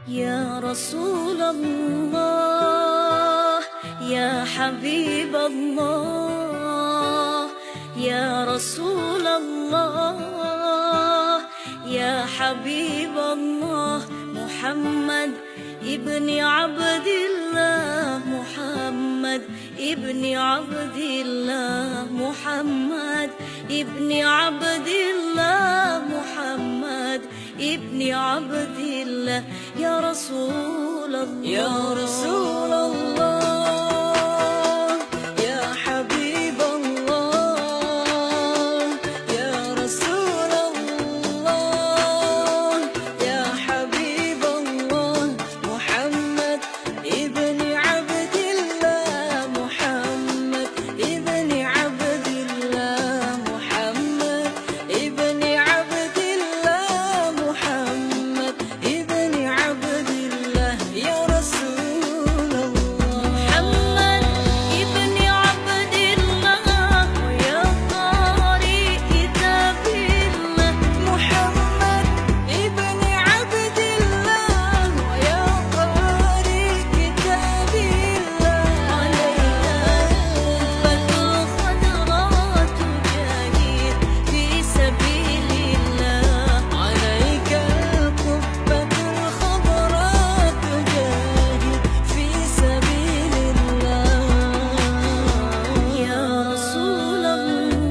يا رسول الله يا حبيب الله، يا رسول الله يا حبيب الله، محمد ابن عبد الله، محمد ابن عبد الله، محمد ابن عبد الله، محمد ابن عبد الله، يا رسول الله يا رسول الله يا حبيب الله، يا رسول الله يا حبيب الله، محمد ابن عبد الله، محمد ابن عبد الله، محمد ابن عبد الله، محمد ابن عبد الله، يا رسول الله محمد ابن عبد الله ويا قارئ كتاب الله، محمد ابن عبد الله ويا قارئ كتاب الله، عليك القبة الخضراء تجاهد في سبيل الله، عليك القبة الخضراء تجاهد في سبيل الله، يا رسول الله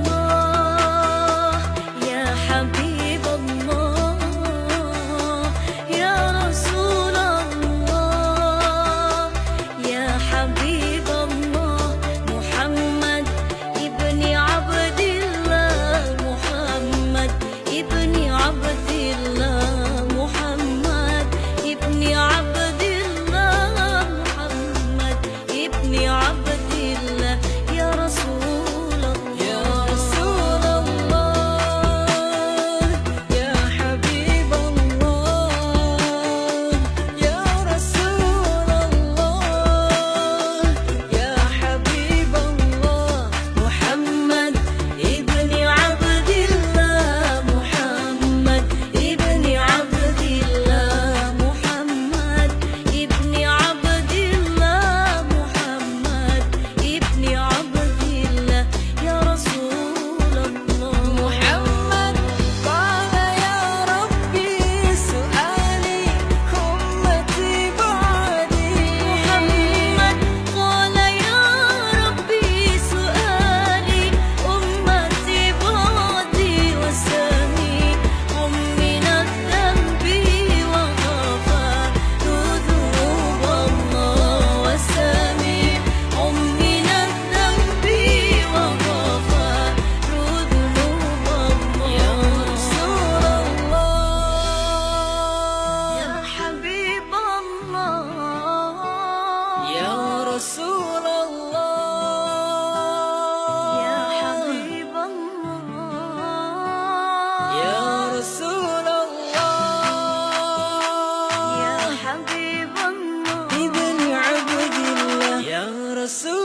يا حبيب الله، يا رسول الله يا حبيب الله، محمد ابن عبد الله، محمد ابن عبد الله، محمد ابن عبد الله، محمد ابن عبد الله، يا رسول يا الله رسول الله يا حبيب الله، يا رسول الله يا حبيب الله، محمد ابن عبد الله، محمد ابن عبد الله، محمد ابن عبد الله، محمد ابن عبد الله، يا رسول الله محمد قال يا ربي سؤالي أمتي بعدي، محمد قال يا ربي سؤالي أمتي بعدي، وسميع من الذنب وغفار ذنوب الله، وسميع من الذنب وغفار ذنوب يا الله، رسول الله يا حبيب الله يا رسول الله يا حبيب الله يا رسول الله يا حبيب الله ابن عبد الله، يا رسول